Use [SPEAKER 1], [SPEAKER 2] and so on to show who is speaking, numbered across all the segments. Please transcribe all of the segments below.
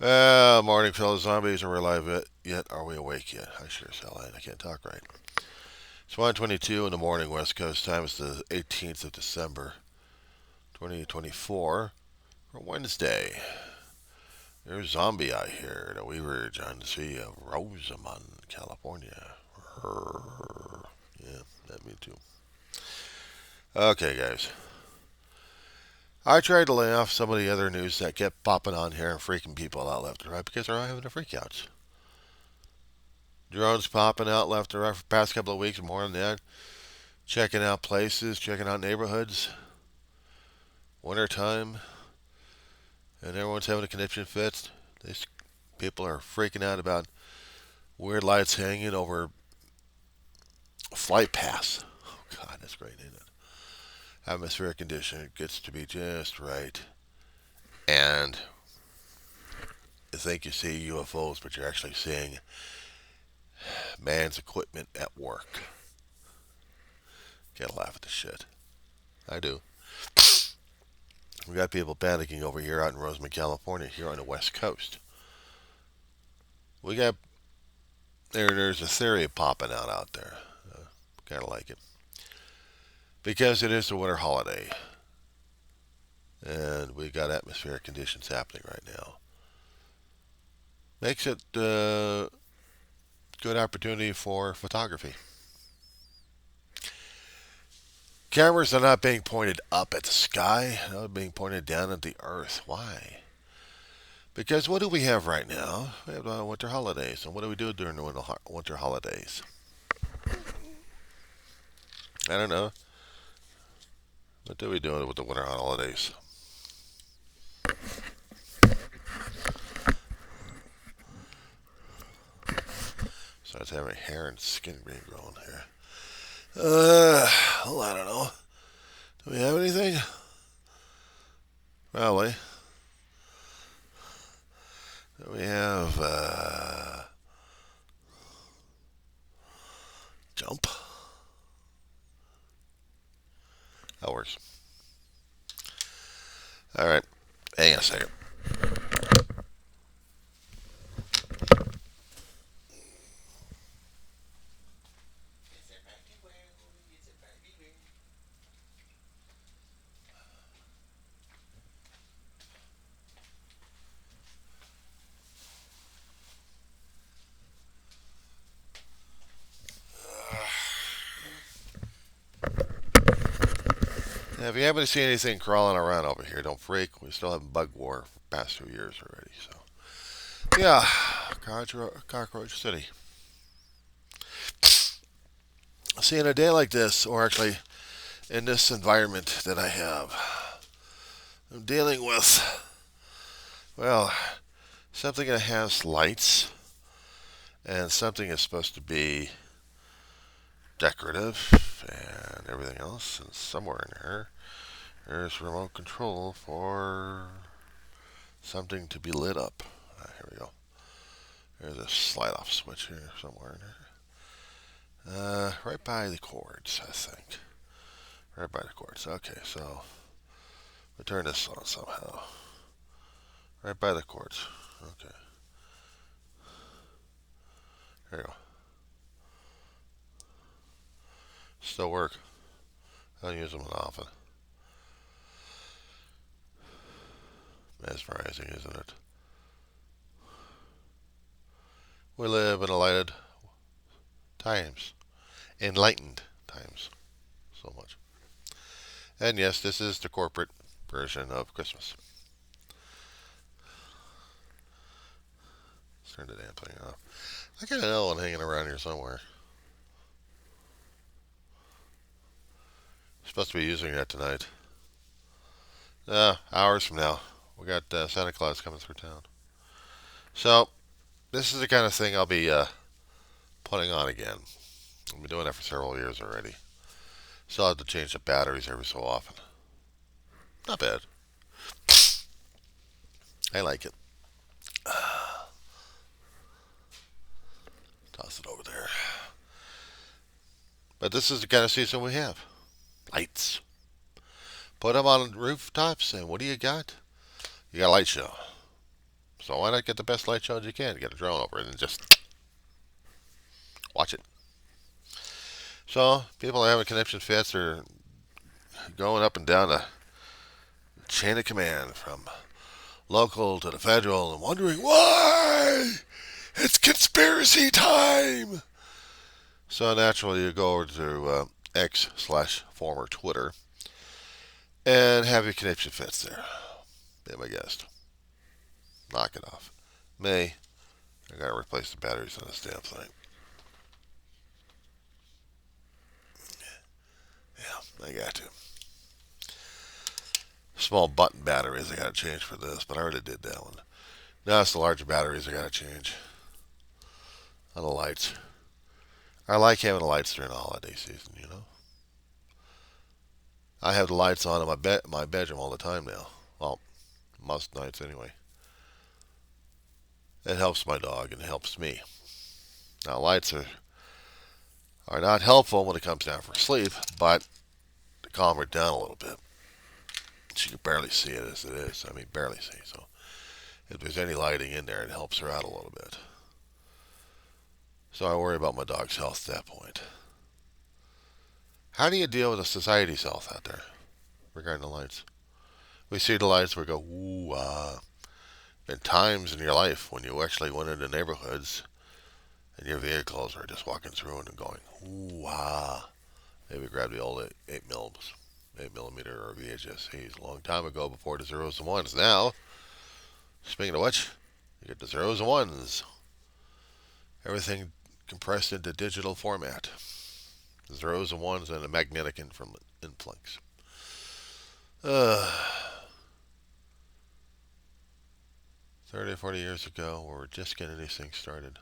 [SPEAKER 1] Morning, fellow zombies. Are we alive yet? Are we awake yet? I sure as hell ain't. I can't talk right. It's 1:22 in the morning, West Coast time. It's the 18th of December, 2024, or Wednesday. There's a zombie out here in the Weaver on the Sea of Rosamond, California. Yeah, that me too. Okay, guys. I tried to lay off some of the other news that kept popping on here and freaking people out left and right because they're all having the freakouts. Drones popping out left and right for the past couple of weeks, more than that. Checking out places, checking out neighborhoods. Wintertime, and everyone's having a conniption fit. These people are freaking out about weird lights hanging over flight paths. Oh, God, that's great, isn't it? Atmospheric condition gets to be just right. And you think you see UFOs, but you're actually seeing man's equipment at work. Can't laugh at the shit. I do. We got people panicking over here out in Rosamond, California, here on the West Coast. We got there's a theory popping out there. Kind of like it because it is the winter holiday, and we got atmospheric conditions happening right now. Makes it a good opportunity for photography. Cameras are not being pointed up at the sky; they're being pointed down at the earth. Why? Because what do we have right now? We have winter holidays, and what do we do during the winter holidays? I don't know. What do we do with the winter holidays? Besides having hair and skin being grown here. Well, I don't know. Do we have anything? Probably. We have jump. That works. All right. Hang on a second. Now, if you happen to see anything crawling around over here, don't freak. We still have bug war for the past 2 years already. So, yeah, Cockroach City. See, in a day like this, or actually in this environment that I have, I'm dealing with, well, something that has lights and something that's supposed to be decorative and everything else. And somewhere in there, there's remote control for something to be lit up. Here we go. There's a slide off switch here somewhere in there. Right by the cords, I think. Right by the cords. Okay, so we turn this on somehow. Right by the cords. Okay. Here we go. Still work. I don't use them often. Mesmerizing, isn't it? We live in enlightened times. Enlightened times. So much. And yes, this is the corporate version of Christmas. Let's turn the damn thing off. I got an Ellen hanging around here somewhere. Supposed to be using that tonight. Hours from now. We got Santa Claus coming through town. So, this is the kind of thing I'll be putting on again. I've been doing that for several years already. Still have to change the batteries every so often. Not bad. I like it. Toss it over there. But this is the kind of season we have. Lights. Put them on rooftops, and what do you got? You got a light show. So why not get the best light shows you can? Get a drone over it and just watch it. So people are having conniption fits. They're going up and down the chain of command from local to the federal and wondering why it's conspiracy time. So naturally, you go over to X slash former Twitter and have your conniption fits there. Be my guest. Knock it off. May, I gotta replace the batteries on this damn thing. Yeah, I got to. Small button batteries I gotta change for this, but I already did that one. Now it's the larger batteries I gotta change on the lights. I like having the lights during the holiday season, you know. I have the lights on in my bedroom all the time now. Well, most nights anyway. It helps my dog and it helps me. Now lights are not helpful when it comes down for sleep, but to calm her down a little bit. She can barely see it as it is. I mean, barely see. So if there's any lighting in there, it helps her out a little bit. So I worry about my dog's health at that point. How do you deal with the society's health out there regarding the lights? We see the lights, we go, ooh, been times in your life when you actually went into neighborhoods and your vehicles are just walking through and going, ooh, maybe grab the old 8 millimeter or VHSs a long time ago before the zeros and ones. Now, speaking of which, you get the zeros and ones. Everything compressed into digital format. The zeros and ones and a magnetic influx. 30 or 40 years ago, we were just getting these things started.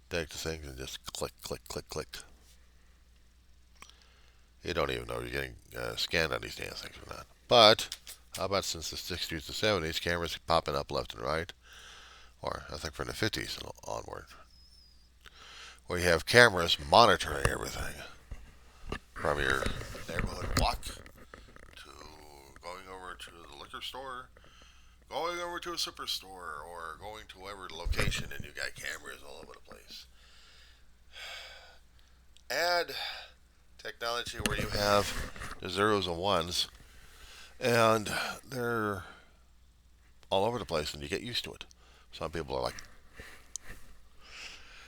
[SPEAKER 1] Take the things and just click, click, click, click. You don't even know you're getting scanned on these damn things or not. But how about since the 60s to 70s, cameras popping up left and right, or I think from the 50s and onward, where you have cameras monitoring everything from your neighborhood walk to going over to the liquor store, going over to a superstore, or going to whatever location, and you got cameras all over the place. Add technology where you have the zeros and ones, and they're all over the place, and you get used to it. Some people are like,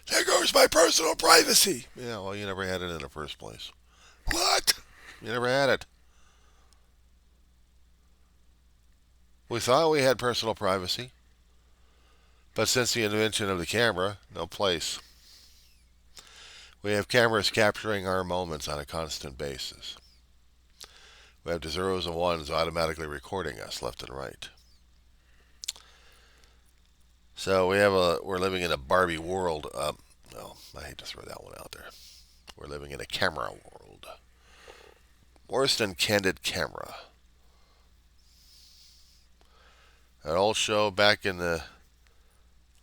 [SPEAKER 1] there goes my personal privacy. Yeah, well, you never had it in the first place. What? You never had it. We thought we had personal privacy, but since the invention of the camera, no place. We have cameras capturing our moments on a constant basis. We have the zeros and ones automatically recording us left and right. So we're living in a Barbie world. Well, I hate to throw that one out there. We're living in a camera world. Worse than Candid Camera. An old show back in the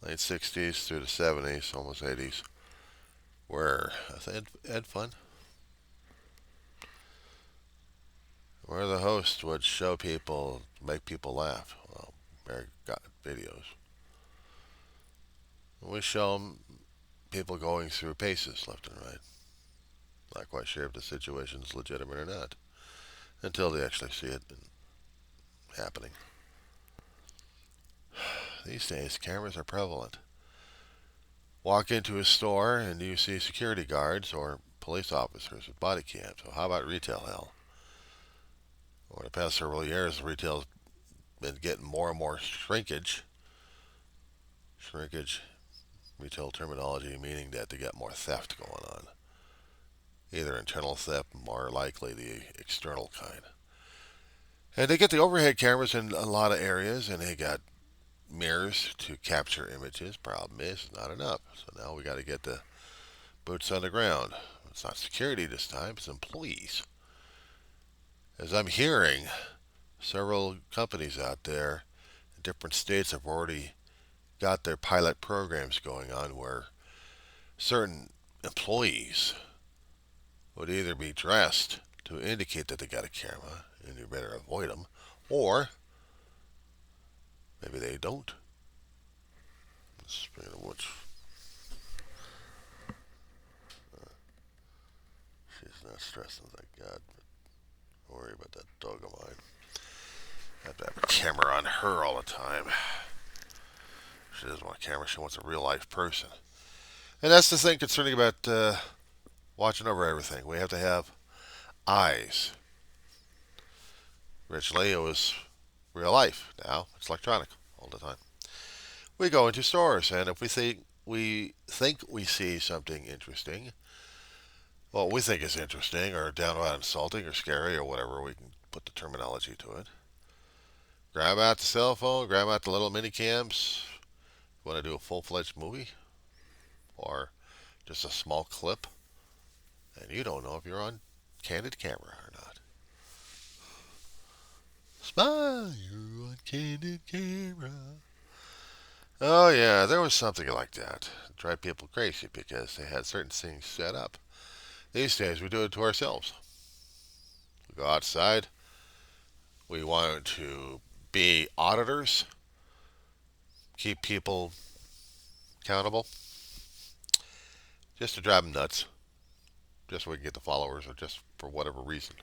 [SPEAKER 1] late 60s through the 70s, almost 80s, where I think it had fun. Where the host would show people, make people laugh. Well, Mary got videos. We show them people going through paces left and right. Not quite sure if the situation's legitimate or not until they actually see it happening. These days, cameras are prevalent. Walk into a store and you see security guards or police officers with body cams. So how about retail hell? Over the past several years, retail's been getting more and more shrinkage. Shrinkage, retail terminology, meaning that they get more theft going on. Either internal theft, more likely the external kind. And they get the overhead cameras in a lot of areas, and they got mirrors to capture images. Problem is, it's not enough. So now we got to get the boots on the ground. It's not security this time, it's employees. As I'm hearing, several companies out there in different states have already got their pilot programs going on where certain employees would either be dressed to indicate that they got a camera and you better avoid them, or maybe they don't. Speaking of which, she's not stressing, thank God. Don't worry about that dog of mine. I have to have a camera on her all the time. She doesn't want a camera, she wants a real life person. And that's the thing concerning about watching over everything. We have to have eyes. Originally, it was real life. Now it's electronic all the time. We go into stores, and if we think we see something interesting, well, we think is interesting, or downright insulting, or scary, or whatever we can put the terminology to it. Grab out the cell phone, grab out the little mini cams. Want to do a full-fledged movie, or just a small clip, and you don't know if you're on candid camera or not. Smile, you're on candid camera. Oh yeah, there was something like that. It drive people crazy because they had certain things set up. These days we do it to ourselves. We go outside. We want to be auditors, keep people accountable, just to drive them nuts, just so we can get the followers, or just for whatever reason.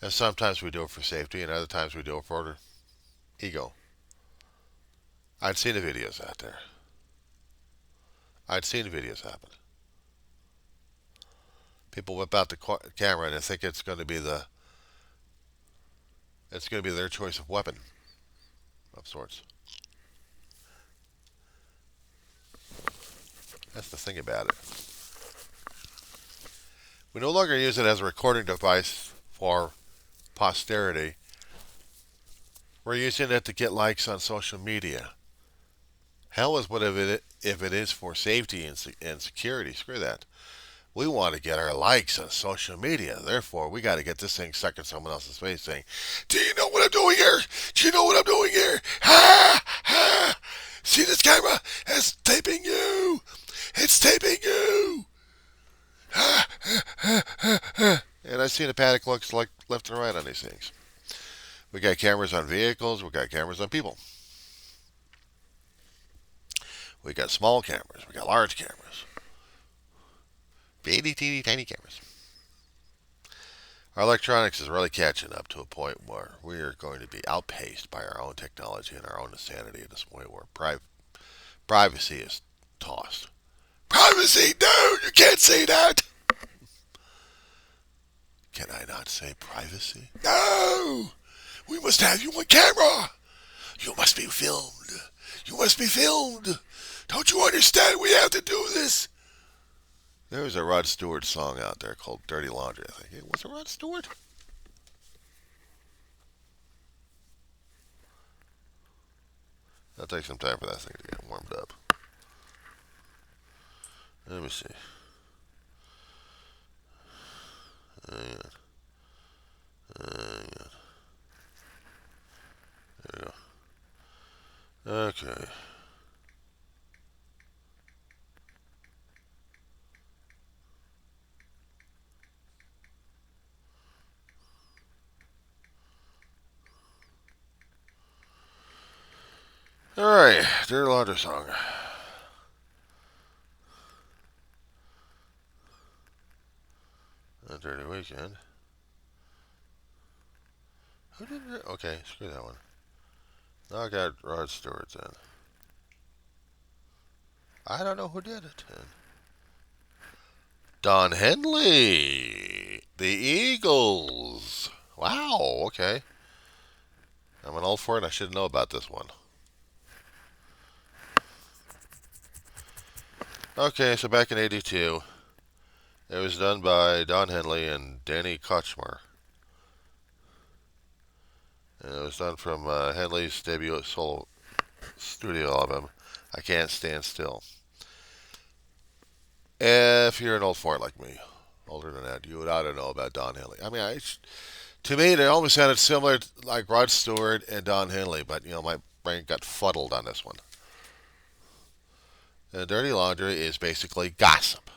[SPEAKER 1] And sometimes we do it for safety, and other times we do it for ego. I'd seen the videos out there. I'd seen the videos happen. People whip out the camera and they think it's going to be their choice of weapon of sorts. That's the thing about it. We no longer use it as a recording device for posterity. We're using it to get likes on social media. Hell is what if it is for safety and security. Screw that. We want to get our likes on social media. Therefore, we got to get this thing stuck in someone else's face saying, "Do you know what I'm doing here? Do you know what I'm doing here? Ha! Ha! See this camera? It's taping you! It's taping you! Ha! Ha! Ha! Ha! Ha!" And I've seen the panic looks like left and right on these things. We got cameras on vehicles. We got cameras on people. We got small cameras. We got large cameras. Itty teeny tiny cameras. Our electronics is really catching up to a point where we are going to be outpaced by our own technology and our own insanity at this point where privacy is tossed. Privacy? No, you can't say that. Can I not say privacy? No! We must have you on camera. You must be filmed. You must be filmed. Don't you understand? We have to do this. There was a Rod Stewart song out there called Dirty Laundry, I think. Was it Rod Stewart? It'll take some time for that thing to get warmed up. Let me see. Hang on. Hang on. There we go. Okay. Alright, Dirty Laundry song. A Dirty Weekend. Who did it? Okay, screw that one. Now I got Rod Stewart then. I don't know who did it then. Don Henley! The Eagles! Wow, okay. I'm an old for it. I should know about this one. Okay, so back in '82, it was done by Don Henley and Danny Kochmar. And it was done from Henley's debut solo studio album, I Can't Stand Still. If you're an old fart like me, older than that, you ought to know about Don Henley. I mean, to me, they almost sounded similar, like Rod Stewart and Don Henley, but my brain got fuddled on this one. And Dirty Laundry is basically gossip.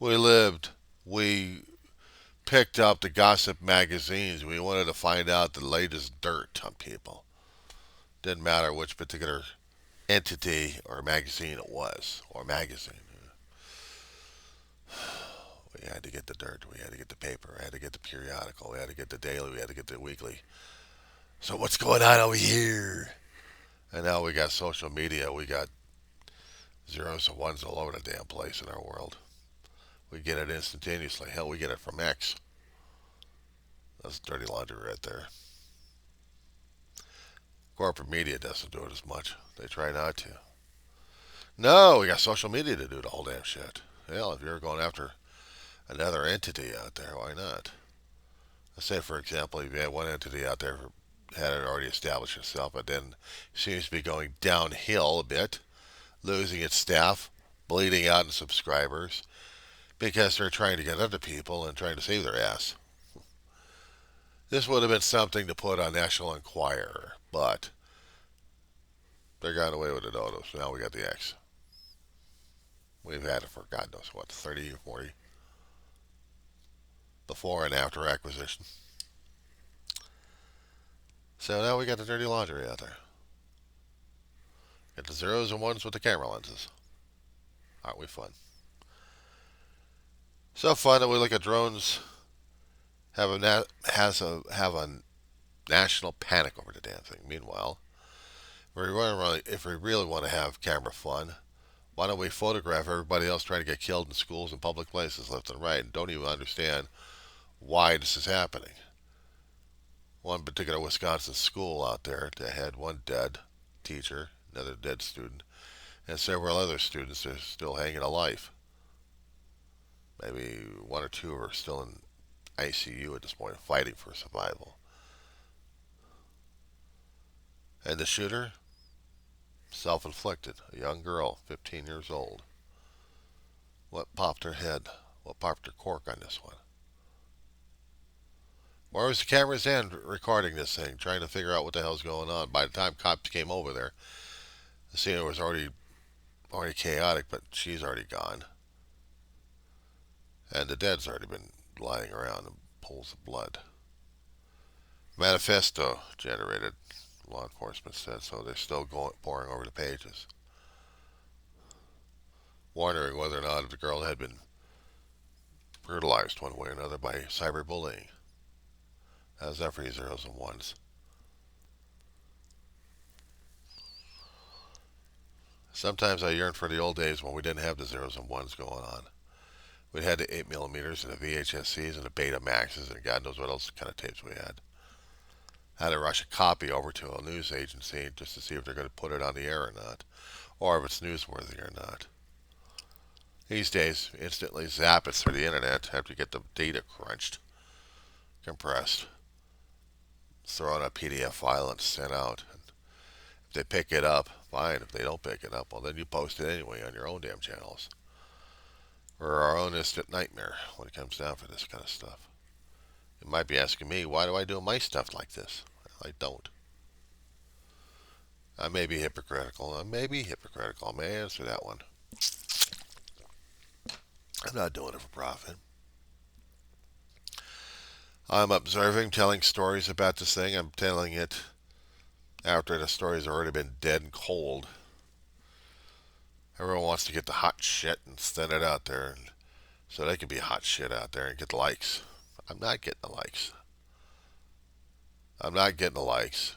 [SPEAKER 1] We picked up the gossip magazines. We wanted to find out the latest dirt on people. Didn't matter which particular entity or magazine it was, or magazine. We had to get the dirt. We had to get the paper. We had to get the periodical. We had to get the daily. We had to get the weekly. So what's going on over here? And now we got social media. We got zeros and ones all over the damn place in our world. We get it instantaneously. Hell, we get it from X. That's dirty laundry right there. Corporate media doesn't do it as much. They try not to. No, we got social media to do the whole damn shit. Hell, if you're going after another entity out there, why not? Let's say, for example, if you had one entity out there had it already established itself, but then seems to be going downhill a bit, losing its staff, bleeding out in subscribers, because they're trying to get other people and trying to save their ass. This would have been something to put on National Enquirer, but they got away with it auto, so now we got the X. We've had it for God knows what, 30 or 40. Before and after acquisition. So now we got the dirty laundry out there. Get the zeros and ones with the camera lenses. Aren't we fun? So fun that we look at drones have a national panic over the damn thing. Meanwhile, if we really want to have camera fun, why don't we photograph everybody else trying to get killed in schools and public places left and right and don't even understand why this is happening? One particular Wisconsin school out there that had one dead teacher, another dead student, and several other students that are still hanging alive. Maybe one or two are still in ICU at this point, fighting for survival. And the shooter? Self-inflicted. A young girl, 15 years old. What popped her head? What popped her cork on this one? Where was the cameras in recording this thing, trying to figure out what the hell's going on? By the time cops came over there, the scene was already chaotic, but she's already gone. And the dead's already been lying around in pools of blood. Manifesto generated, law enforcement said, so they're still pouring over the pages. Wondering whether or not the girl had been brutalized one way or another by cyberbullying. How's that for you zeros and ones? Sometimes I yearn for the old days when we didn't have the zeros and ones going on. We had the 8mm and the VHSCs and the Betamaxes and God knows what else kind of tapes we had. I had to rush a copy over to a news agency just to see if they're going to put it on the air or not, or if it's newsworthy or not. These days, instantly zap it through the internet after you get the data crunched, compressed, throw in a PDF file and sent out. And if they pick it up, fine. If they don't pick it up, well, then you post it anyway on your own damn channels. We're our own instant nightmare when it comes down for this kind of stuff. You might be asking me, why do I do my stuff like this? Well, I don't. I may be hypocritical. I may answer that one. I'm not doing it for profit. I'm observing, telling stories about this thing. I'm telling it after the story's already been dead and cold. Everyone wants to get the hot shit and send it out there so they can be hot shit out there and get the likes. I'm not getting the likes. I'm not getting the likes.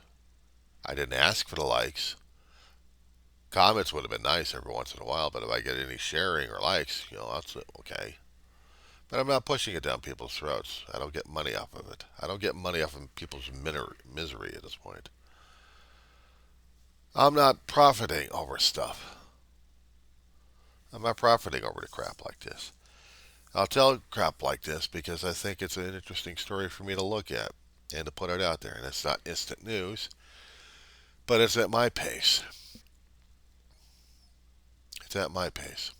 [SPEAKER 1] I didn't ask for the likes. Comments would have been nice every once in a while, but if I get any sharing or likes, that's okay. But I'm not pushing it down people's throats. I don't get money off of it. I don't get money off of people's misery at this point. I'm not profiting over stuff. I'm not profiting over the crap like this. I'll tell crap like this because I think it's an interesting story for me to look at and to put it out there. And it's not instant news, but it's at my pace. It's at my pace.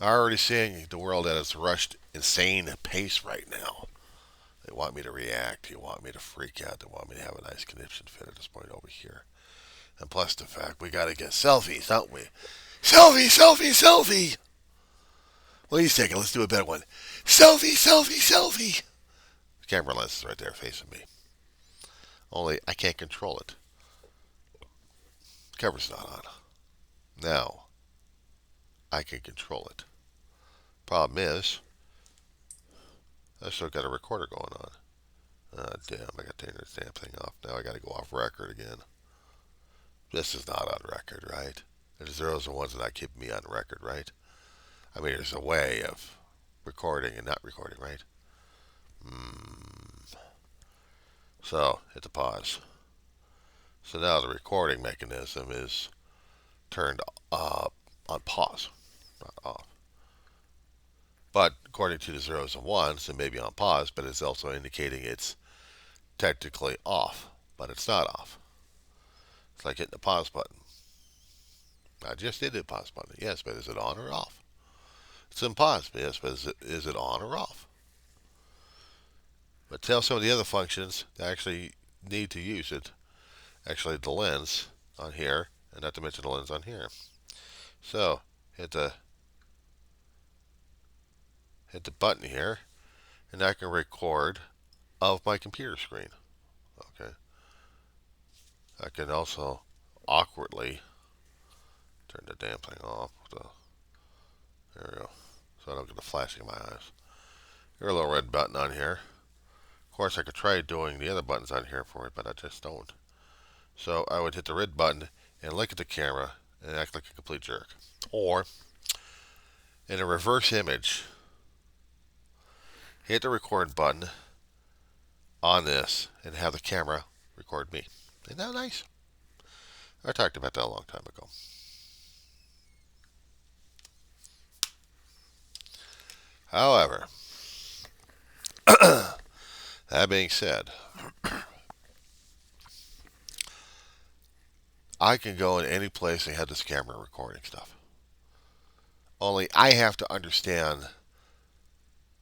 [SPEAKER 1] I'm already seeing the world at its rushed, insane pace right now. They want me to react. They want me to freak out. They want me to have a nice conniption fit at this point over here. And plus the fact we got to get selfies, don't we? Selfie, selfie, selfie. Well, he's taking. Let's do a better one. Selfie, selfie, selfie. The camera lens is right there facing me. Only I can't control it. Cover's not on. Now, I can control it. Problem is, I still got a recorder going on. Damn, I got to turn this damn thing off. Now I got to go off record again. This is not on record, right? The zeros and ones are not keeping me on record, right? I mean, there's a way of recording and not recording, right? So, hit the pause. So now the recording mechanism is turned on pause, not off. But according to the zeros and ones, it may be on pause, but it's also indicating it's technically off, but it's not off. It's like hitting the pause button. I just did the pause button. Yes, but is it on or off? It's in pause. Yes, but is it on or off? But tell some of the other functions that actually need to use it. Actually, the lens on here, and not to mention the lens on here. So, hit the button here, and I can record of my computer screen. Okay. I can also awkwardly turn the damn thing off. There we go. So I don't get the flashing in my eyes. There's a little red button on here. Of course, I could try doing the other buttons on here for it, but I just don't. So I would hit the red button and look at the camera and act like a complete jerk. Or, in a reverse image, hit the record button on this and have the camera record me. Isn't that nice? I talked about that a long time ago. However, that being said, I can go in any place and have this camera recording stuff. Only I have to understand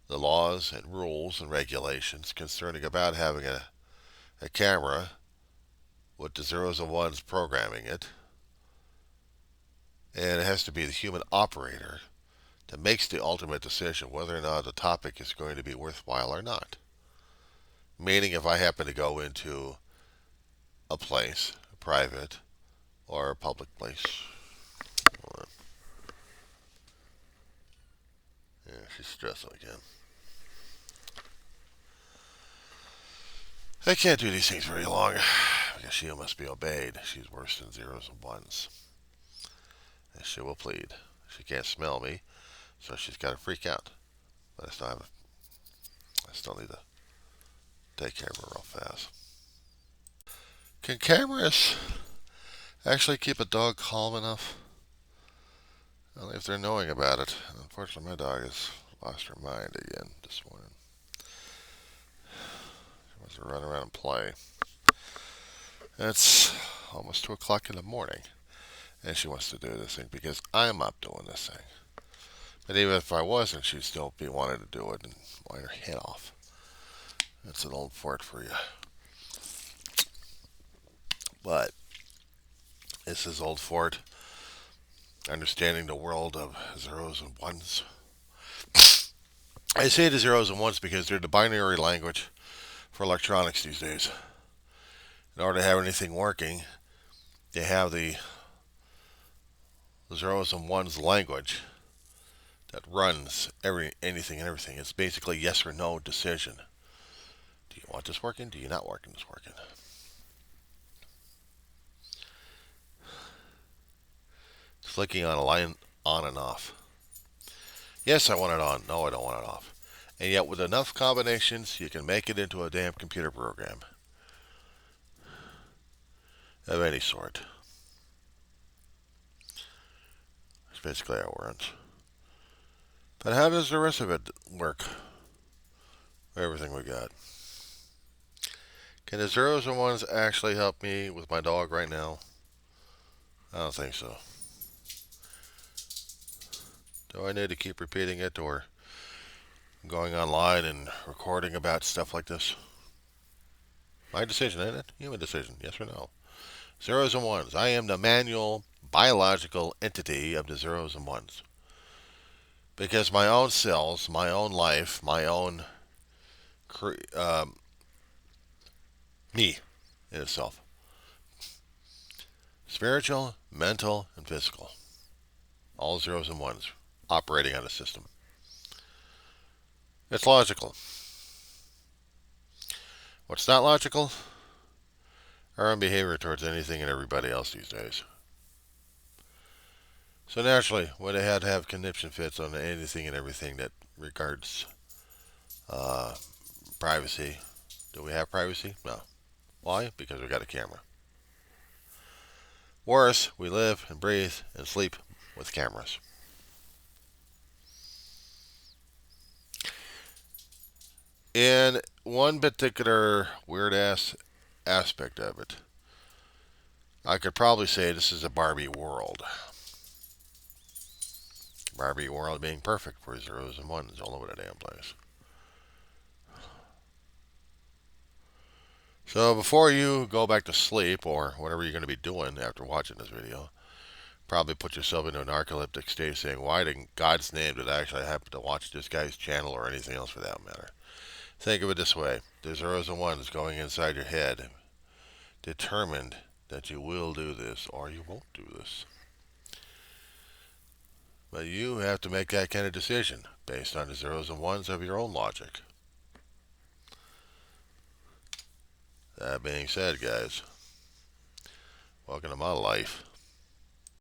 [SPEAKER 1] the laws and rules and regulations concerning about having a camera with the zeros and ones programming it. And it has to be the human operator that makes the ultimate decision whether or not the topic is going to be worthwhile or not. Meaning if I happen to go into a place, a private or a public place. Yeah, she's stressing again. I can't do these things very long because she must be obeyed. She's worse than zeros and ones. And she will plead. She can't smell me, so she's got to freak out. But I still need to take care of her real fast. Can cameras actually keep a dog calm enough? Only if they're knowing about it. Unfortunately, my dog has lost her mind again this morning. She wants to run around and play. It's almost 2 o'clock in the morning, and she wants to do this thing because I'm up doing this thing. But even if I wasn't, she'd still be wanting to do it and wind her head off. That's an old fort for you. But this is old fort. Understanding the world of zeros and ones. I say the zeros and ones because they're the binary language for electronics these days. In order to have anything working, they have the zeros and ones language that runs anything and everything. It's basically yes or no decision. Do you want this working? Do you not want this working? Flicking on a line on and off. Yes, I want it on. No, I don't want it off. And yet with enough combinations, you can make it into a damn computer program. Of any sort. That's basically how it runs. But how does the rest of it work? Everything we got. Can the zeros and ones actually help me with my dog right now? I don't think so. Do I need to keep repeating it or going online and recording about stuff like this? My decision, isn't it? Human decision, yes or no? Zeros and ones. I am the manual biological entity of the zeros and ones. Because my own cells, my own life, my own me in itself Spiritual, mental, and physical. All zeros and ones operating on a system. It's logical. What's not logical? Our own behavior towards anything and everybody else these days. So naturally, when they had to have conniption fits on anything and everything that regards privacy. Do we have privacy? No. Why? Because we got a camera. Worse, we live and breathe and sleep with cameras. In one particular weird-ass aspect of it, I could probably say this is a Barbie world. Barbie world being perfect for zeros and ones all over the damn place. So before you go back to sleep or whatever you're going to be doing after watching this video, probably put yourself into a narcoleptic state saying, why in God's name did I actually happen to watch this guy's channel or anything else for that matter? Think of it this way. There's zeros and ones going inside your head, determined that you will do this or you won't do this. But you have to make that kind of decision based on the zeros and ones of your own logic. That being said, guys, welcome to my life.